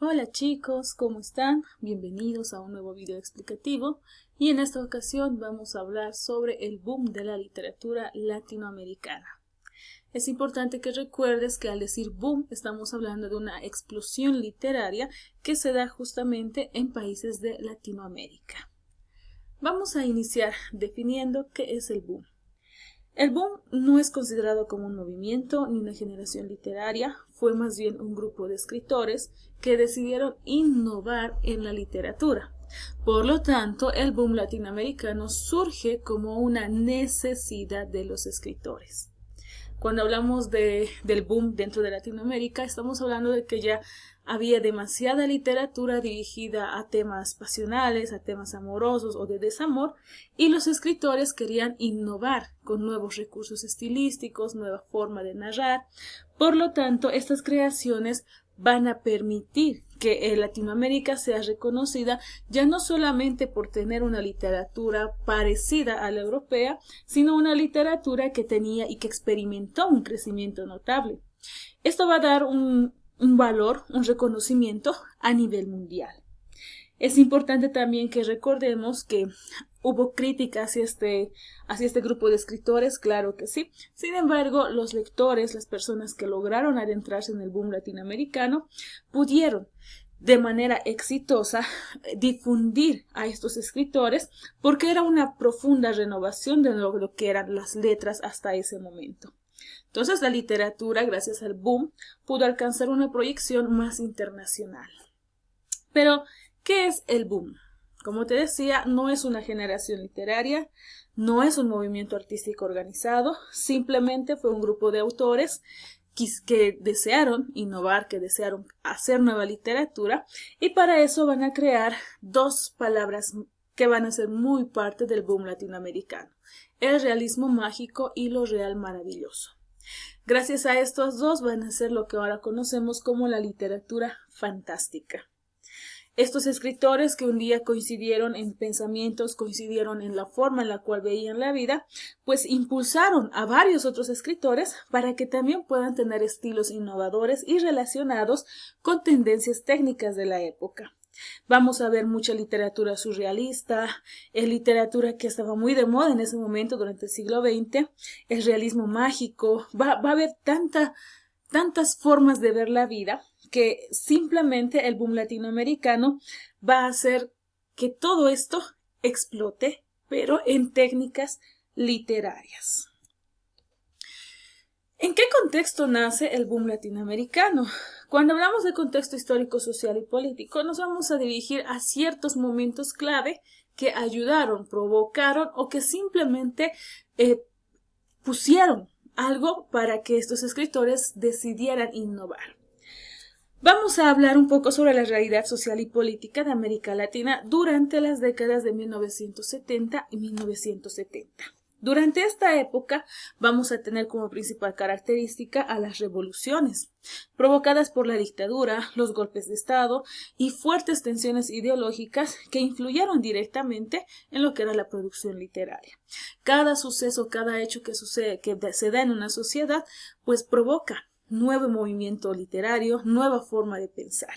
Hola chicos, ¿cómo están? Bienvenidos a un nuevo video explicativo y en esta ocasión vamos a hablar sobre el boom de la literatura latinoamericana. Es importante que recuerdes que al decir boom estamos hablando de una explosión literaria que se da justamente en países de Latinoamérica. Vamos a iniciar definiendo qué es el boom. El boom no es considerado como un movimiento ni una generación literaria, fue más bien un grupo de escritores que decidieron innovar en la literatura. Por lo tanto, el boom latinoamericano surge como una necesidad de los escritores. Cuando hablamos del boom dentro de Latinoamérica, estamos hablando de que ya había demasiada literatura dirigida a temas pasionales, a temas amorosos o de desamor, y los escritores querían innovar con nuevos recursos estilísticos, nueva forma de narrar. Por lo tanto, estas creaciones van a permitir que Latinoamérica sea reconocida ya no solamente por tener una literatura parecida a la europea, sino una literatura que tenía y que experimentó un crecimiento notable. Esto va a dar un valor, un reconocimiento a nivel mundial. Es importante también que recordemos que hubo crítica hacia este grupo de escritores, claro que sí. Sin embargo, los lectores, las personas que lograron adentrarse en el boom latinoamericano, pudieron de manera exitosa difundir a estos escritores porque era una profunda renovación de lo que eran las letras hasta ese momento. Entonces la literatura, gracias al boom, pudo alcanzar una proyección más internacional. Pero, ¿qué es el boom? Como te decía, no es una generación literaria, no es un movimiento artístico organizado, simplemente fue un grupo de autores que desearon innovar, que desearon hacer nueva literatura, y para eso van a crear dos palabras que van a ser muy parte del boom latinoamericano: el realismo mágico y lo real maravilloso. Gracias a estos dos van a ser lo que ahora conocemos como la literatura fantástica. Estos escritores que un día coincidieron en pensamientos, coincidieron en la forma en la cual veían la vida, pues impulsaron a varios otros escritores para que también puedan tener estilos innovadores y relacionados con tendencias técnicas de la época. Vamos a ver mucha literatura surrealista, literatura que estaba muy de moda en ese momento durante el siglo XX, el realismo mágico, va a haber tantas formas de ver la vida que simplemente el boom latinoamericano va a hacer que todo esto explote, pero en técnicas literarias. ¿En qué contexto nace el boom latinoamericano? Cuando hablamos de contexto histórico, social y político, nos vamos a dirigir a ciertos momentos clave que ayudaron, provocaron o que simplemente pusieron algo para que estos escritores decidieran innovar. Vamos a hablar un poco sobre la realidad social y política de América Latina durante las décadas de 1970 y 1970. Durante esta época vamos a tener como principal característica a las revoluciones, provocadas por la dictadura, los golpes de Estado y fuertes tensiones ideológicas que influyeron directamente en lo que era la producción literaria. Cada suceso, cada hecho que se da en una sociedad, pues provoca nuevo movimiento literario, nueva forma de pensar.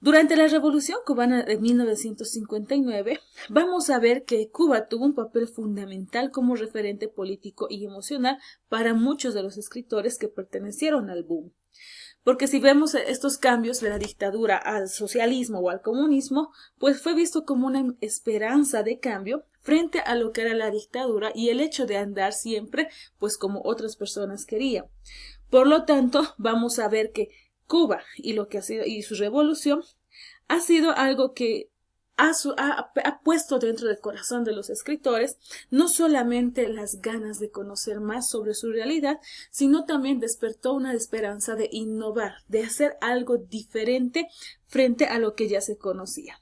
Durante la Revolución Cubana de 1959, vamos a ver que Cuba tuvo un papel fundamental como referente político y emocional para muchos de los escritores que pertenecieron al boom. Porque si vemos estos cambios de la dictadura al socialismo o al comunismo, pues fue visto como una esperanza de cambio frente a lo que era la dictadura y el hecho de andar siempre pues como otras personas querían. Por lo tanto, vamos a ver que Cuba y lo que ha sido y su revolución ha sido algo que ha puesto dentro del corazón de los escritores no solamente las ganas de conocer más sobre su realidad, sino también despertó una esperanza de innovar, de hacer algo diferente frente a lo que ya se conocía.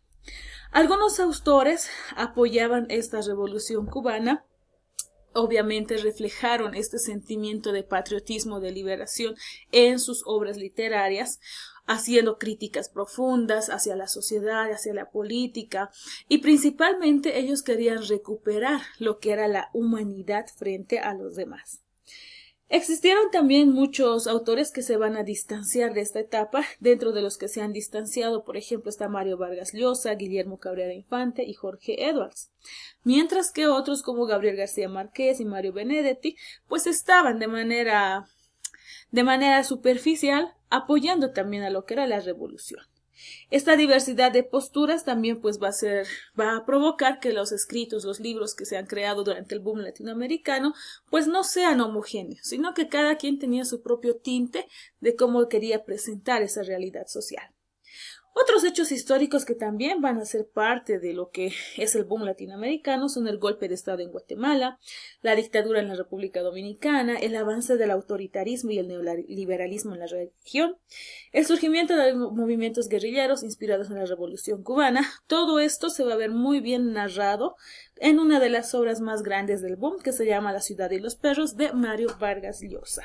Algunos autores apoyaban esta revolución cubana. Obviamente reflejaron este sentimiento de patriotismo, de liberación en sus obras literarias, haciendo críticas profundas hacia la sociedad, hacia la política, y principalmente ellos querían recuperar lo que era la humanidad frente a los demás. Existieron también muchos autores que se van a distanciar de esta etapa. Dentro de los que se han distanciado, por ejemplo, está Mario Vargas Llosa, Guillermo Cabrera Infante y Jorge Edwards. Mientras que otros como Gabriel García Márquez y Mario Benedetti, pues estaban de manera superficial apoyando también a lo que era la revolución. Esta diversidad de posturas también pues va a provocar que los escritos, los libros que se han creado durante el boom latinoamericano pues no sean homogéneos, sino que cada quien tenía su propio tinte de cómo quería presentar esa realidad social. Otros hechos históricos que también van a ser parte de lo que es el boom latinoamericano son el golpe de Estado en Guatemala, la dictadura en la República Dominicana, el avance del autoritarismo y el neoliberalismo en la región, el surgimiento de movimientos guerrilleros inspirados en la Revolución cubana. Todo esto se va a ver muy bien narrado en una de las obras más grandes del boom, que se llama La ciudad y los perros, de Mario Vargas Llosa.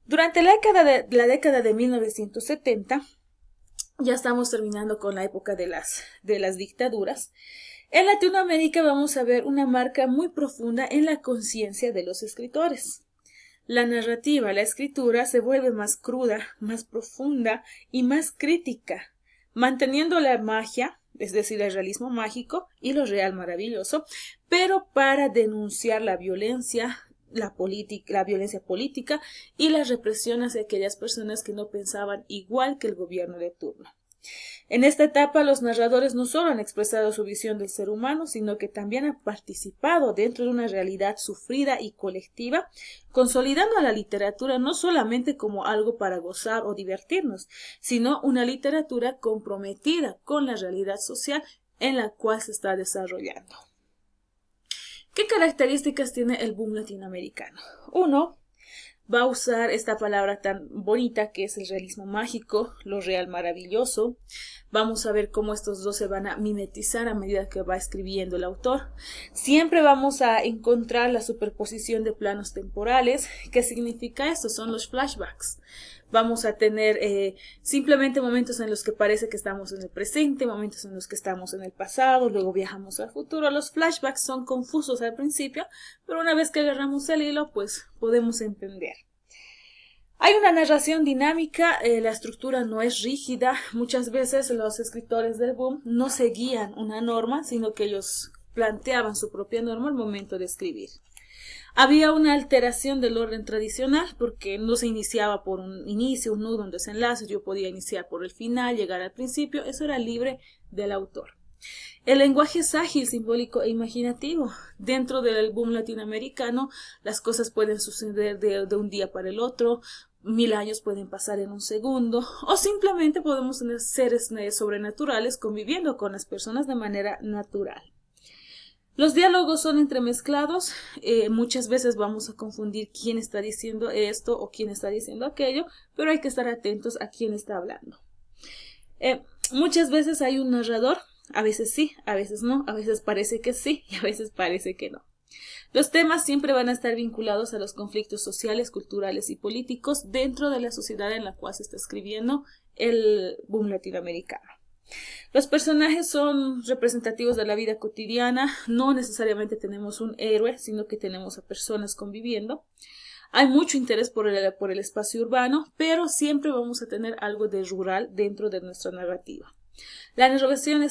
Durante la década de 1970, ya estamos terminando con la época de las dictaduras. En Latinoamérica vamos a ver una marca muy profunda en la conciencia de los escritores. La narrativa, la escritura se vuelve más cruda, más profunda y más crítica, manteniendo la magia, es decir, el realismo mágico y lo real maravilloso, pero para denunciar la violencia, la violencia política y la represión hacia aquellas personas que no pensaban igual que el gobierno de turno. En esta etapa los narradores no solo han expresado su visión del ser humano, sino que también han participado dentro de una realidad sufrida y colectiva, consolidando a la literatura no solamente como algo para gozar o divertirnos, sino una literatura comprometida con la realidad social en la cual se está desarrollando. ¿Qué características tiene el boom latinoamericano? Uno, va a usar esta palabra tan bonita que es el realismo mágico, lo real maravilloso. Vamos a ver cómo estos dos se van a mimetizar a medida que va escribiendo el autor. Siempre vamos a encontrar la superposición de planos temporales. ¿Qué significa esto? Son los flashbacks. Vamos a tener simplemente momentos en los que parece que estamos en el presente, momentos en los que estamos en el pasado, luego viajamos al futuro. Los flashbacks son confusos al principio, pero una vez que agarramos el hilo, pues podemos entender. Hay una narración dinámica, la estructura no es rígida. Muchas veces los escritores del boom no seguían una norma, sino que ellos planteaban su propia norma al momento de escribir. Había una alteración del orden tradicional porque no se iniciaba por un inicio, un nudo, un desenlace. Yo podía iniciar por el final, llegar al principio. Eso era libre del autor. El lenguaje es ágil, simbólico e imaginativo. Dentro del boom latinoamericano, las cosas pueden suceder de un día para el otro. 1000 años pueden pasar en un segundo, o simplemente podemos tener seres sobrenaturales conviviendo con las personas de manera natural. Los diálogos son entremezclados, muchas veces vamos a confundir quién está diciendo esto o quién está diciendo aquello, pero hay que estar atentos a quién está hablando. Muchas veces hay un narrador, a veces sí, a veces no, a veces parece que sí y a veces parece que no. Los temas siempre van a estar vinculados a los conflictos sociales, culturales y políticos dentro de la sociedad en la cual se está escribiendo el boom latinoamericano. Los personajes son representativos de la vida cotidiana, no necesariamente tenemos un héroe, sino que tenemos a personas conviviendo. Hay mucho interés por el espacio urbano, pero siempre vamos a tener algo de rural dentro de nuestra narrativa. La renovación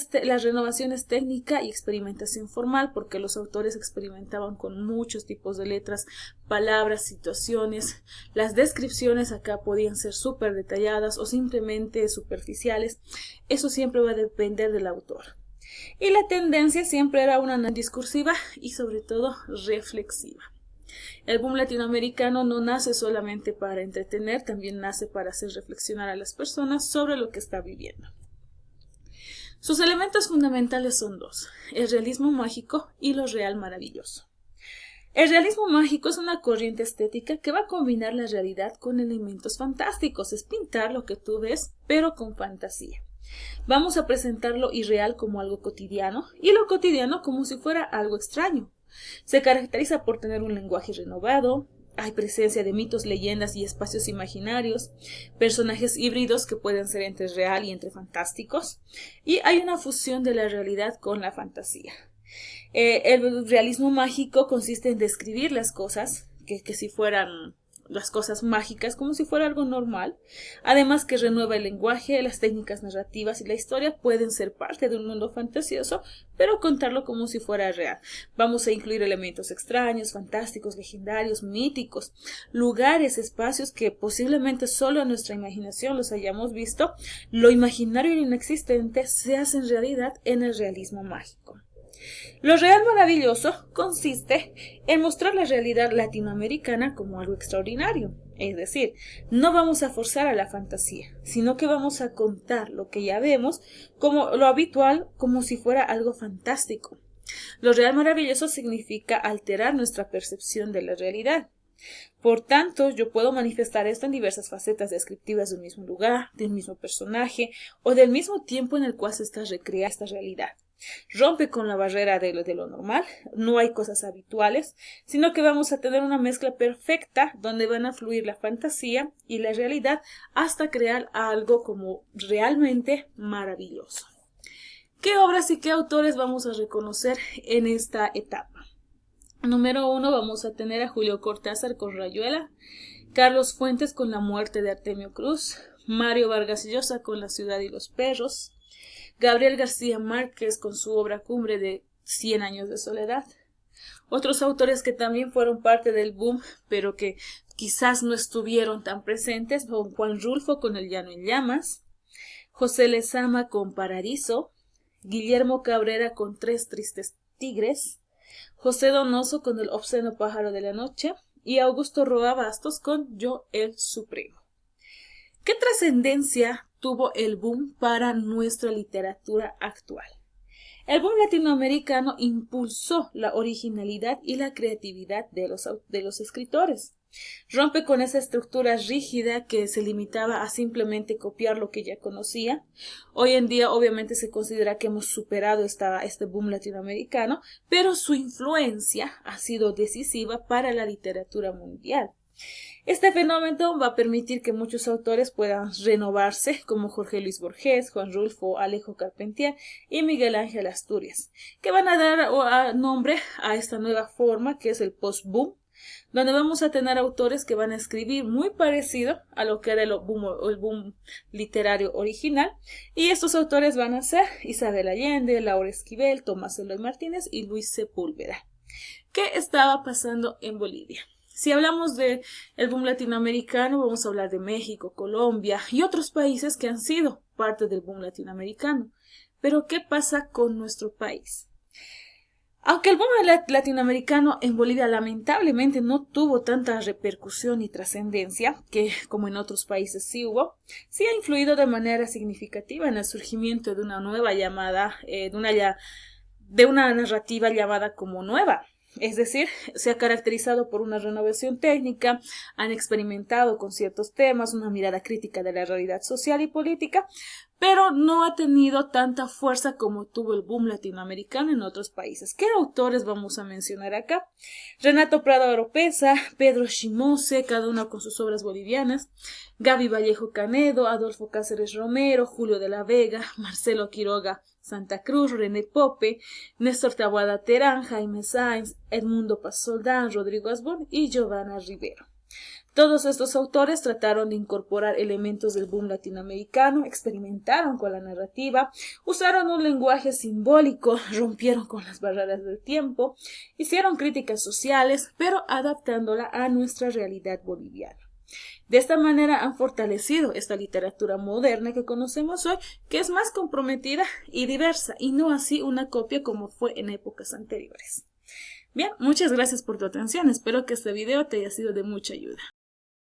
es técnica y experimentación formal porque los autores experimentaban con muchos tipos de letras, palabras, situaciones. Las descripciones acá podían ser súper detalladas o simplemente superficiales. Eso siempre va a depender del autor. Y la tendencia siempre era una discursiva y sobre todo reflexiva. El boom latinoamericano no nace solamente para entretener, también nace para hacer reflexionar a las personas sobre lo que está viviendo. Sus elementos fundamentales son dos, el realismo mágico y lo real maravilloso. El realismo mágico es una corriente estética que va a combinar la realidad con elementos fantásticos, es pintar lo que tú ves, pero con fantasía. Vamos a presentar lo irreal como algo cotidiano y lo cotidiano como si fuera algo extraño. Se caracteriza por tener un lenguaje renovado. Hay presencia de mitos, leyendas y espacios imaginarios, personajes híbridos que pueden ser entre real y entre fantásticos, y hay una fusión de la realidad con la fantasía. El realismo mágico consiste en describir las cosas que si fueran las cosas mágicas, como si fuera algo normal. Además que renueva el lenguaje, las técnicas narrativas y la historia pueden ser parte de un mundo fantasioso, pero contarlo como si fuera real. Vamos a incluir elementos extraños, fantásticos, legendarios, míticos, lugares, espacios que posiblemente solo en nuestra imaginación los hayamos visto. Lo imaginario y lo inexistente se hacen realidad en el realismo mágico. Lo real maravilloso consiste en mostrar la realidad latinoamericana como algo extraordinario. Es decir, no vamos a forzar a la fantasía, sino que vamos a contar lo que ya vemos como lo habitual, como si fuera algo fantástico. Lo real maravilloso significa alterar nuestra percepción de la realidad. Por tanto, yo puedo manifestar esto en diversas facetas descriptivas de un mismo lugar, de un mismo personaje o del mismo tiempo en el cual se está recreando esta realidad. Rompe con la barrera de lo normal, no hay cosas habituales, sino que vamos a tener una mezcla perfecta donde van a fluir la fantasía y la realidad hasta crear algo como realmente maravilloso. ¿Qué obras y qué autores vamos a reconocer en esta etapa? Número 1, vamos a tener a Julio Cortázar con Rayuela, Carlos Fuentes con La muerte de Artemio Cruz, Mario Vargas Llosa con La ciudad y los perros, Gabriel García Márquez con su obra cumbre de 100 años de soledad. Otros autores que también fueron parte del boom, pero que quizás no estuvieron tan presentes, son Juan Rulfo con El llano en llamas, José Lezama con Paradiso, Guillermo Cabrera con Tres tristes tigres, José Donoso con El obsceno pájaro de la noche y Augusto Roa Bastos con Yo el Supremo. ¿Qué trascendencia tuvo el boom para nuestra literatura actual? El boom latinoamericano impulsó la originalidad y la creatividad de los escritores. Rompe con esa estructura rígida que se limitaba a simplemente copiar lo que ya conocía. Hoy en día obviamente se considera que hemos superado este boom latinoamericano, pero su influencia ha sido decisiva para la literatura mundial. Este fenómeno va a permitir que muchos autores puedan renovarse, como Jorge Luis Borges, Juan Rulfo, Alejo Carpentier y Miguel Ángel Asturias, que van a dar nombre a esta nueva forma que es el post-boom, donde vamos a tener autores que van a escribir muy parecido a lo que era el boom literario original, y estos autores van a ser Isabel Allende, Laura Esquivel, Tomás Eloy Martínez y Luis Sepúlveda. ¿Qué estaba pasando en Bolivia? Si hablamos del boom latinoamericano, vamos a hablar de México, Colombia y otros países que han sido parte del boom latinoamericano. Pero, ¿qué pasa con nuestro país? Aunque el boom latinoamericano en Bolivia lamentablemente no tuvo tanta repercusión y trascendencia, que como en otros países sí hubo, sí ha influido de manera significativa en el surgimiento de una nueva llamada, de una narrativa llamada como nueva. Es decir, se ha caracterizado por una renovación técnica, han experimentado con ciertos temas, una mirada crítica de la realidad social y política, pero no ha tenido tanta fuerza como tuvo el boom latinoamericano en otros países. ¿Qué autores vamos a mencionar acá? Renato Prado Oropesa, Pedro Shimose, cada uno con sus obras bolivianas, Gaby Vallejo Canedo, Adolfo Cáceres Romero, Julio de la Vega, Marcelo Quiroga Santa Cruz, René Pope, Néstor Taboada Terán, Jaime Sáenz, Edmundo Paz Soldán, Rodrigo Asbun y Giovanna Rivero. Todos estos autores trataron de incorporar elementos del boom latinoamericano, experimentaron con la narrativa, usaron un lenguaje simbólico, rompieron con las barreras del tiempo, hicieron críticas sociales, pero adaptándola a nuestra realidad boliviana. De esta manera han fortalecido esta literatura moderna que conocemos hoy, que es más comprometida y diversa, y no así una copia como fue en épocas anteriores. Bien, muchas gracias por tu atención, espero que este video te haya sido de mucha ayuda.